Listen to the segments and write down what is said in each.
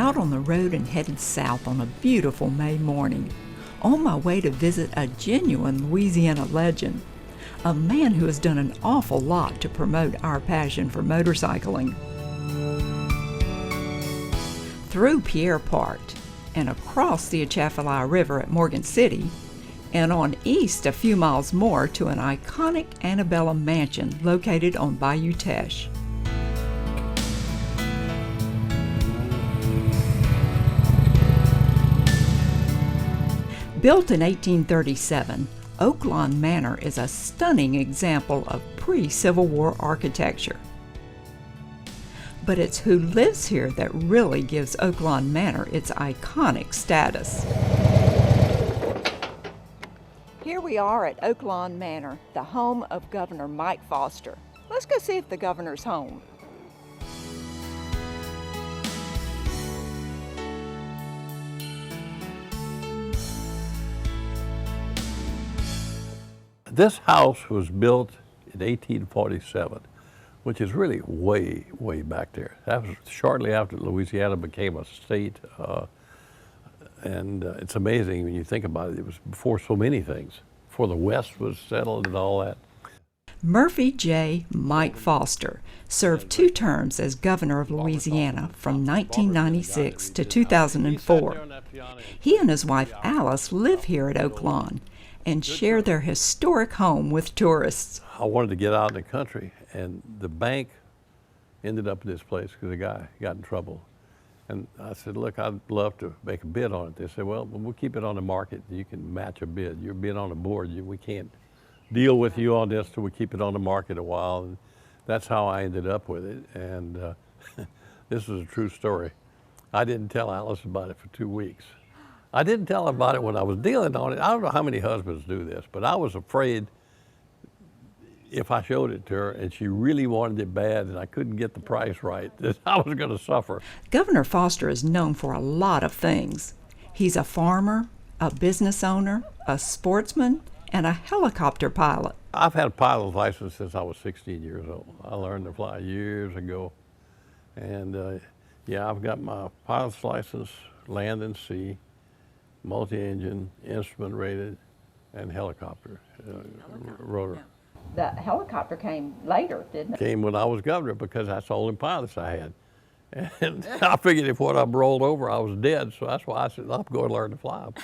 out on the road and headed south on a beautiful May morning, on my way to visit a genuine Louisiana legend, a man who has done an awful lot to promote our passion for motorcycling. Through Pierre Part, and across the Atchafalaya River at Morgan City, and on east a few miles more to an iconic antebellum mansion located on Bayou Teche. Built in 1837, Oaklawn Manor is a stunning example of pre-Civil War architecture. But it's who lives here that really gives Oaklawn Manor its iconic status. Here we are at Oaklawn Manor, the home of Governor Mike Foster. Let's go see if the governor's home. This house was built in 1847, which is really way, way back there. That was shortly after Louisiana became a state, and it's amazing when you think about it. It was before so many things, before the West was settled and all that. Murphy J. Mike Foster served 2 terms as governor of Louisiana from 1996 to 2004. He and his wife Alice live here at Oaklawn and share their historic home with tourists. I wanted to get out in the country, and the bank ended up in this place because a guy got in trouble. And I said, look, I'd love to make a bid on it. They said, well, we'll keep it on the market. You can match a bid. You're being on the board. We can't deal with you on this till we keep it on the market a while. And that's how I ended up with it. And this is a true story. I didn't tell Alice about it for 2 weeks. I didn't tell her about it when I was dealing on it. I don't know how many husbands do this, but I was afraid if I showed it to her and she really wanted it bad and I couldn't get the price right, that I was going to suffer. Governor Foster is known for a lot of things. He's a farmer, a business owner, a sportsman, and a helicopter pilot. I've had a pilot's license since I was 16 years old. I learned to fly years ago. And yeah, I've got my pilot's license, land and sea, multi-engine, instrument rated, and helicopter, rotor. The helicopter came later, didn't it? Came when I was governor because that's the only pilots I had. And I figured if what I rolled over, I was dead, so that's why I said, I'm going to learn to fly them.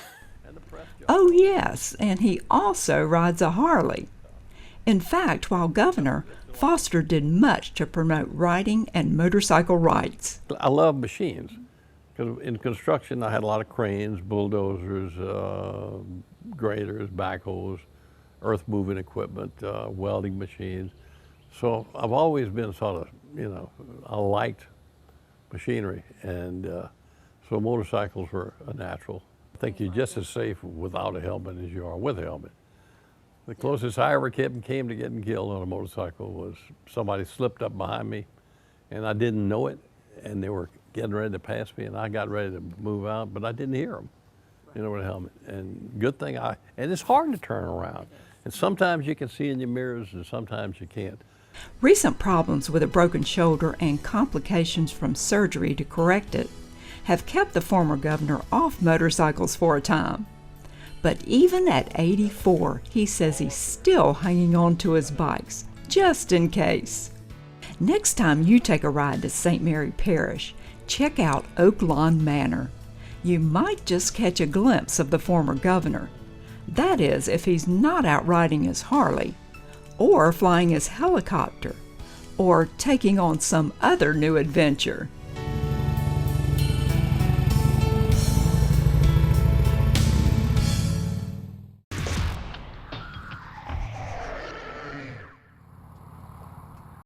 Oh yes, and he also rides a Harley. In fact, while governor, Foster did much to promote riding and motorcycle rights. I love machines. Because in construction, I had a lot of cranes, bulldozers, graders, backhoes, earth-moving equipment, welding machines. So I've always been sort of, you know, I liked machinery, and so motorcycles were a natural. I think you're just as safe without a helmet as you are with a helmet. The closest I ever came to getting killed on a motorcycle was somebody slipped up behind me, and I didn't know it, and they were getting ready to pass me, and I got ready to move out, but I didn't hear them, you know, with a helmet. And good thing and it's hard to turn around. And sometimes you can see in your mirrors, and sometimes you can't. Recent problems with a broken shoulder and complications from surgery to correct it have kept the former governor off motorcycles for a time. But even at 84, he says he's still hanging on to his bikes, just in case. Next time you take a ride to St. Mary Parish, check out Oaklawn Manor. You might just catch a glimpse of the former governor. That is, if he's not out riding his Harley, or flying his helicopter, or taking on some other new adventure.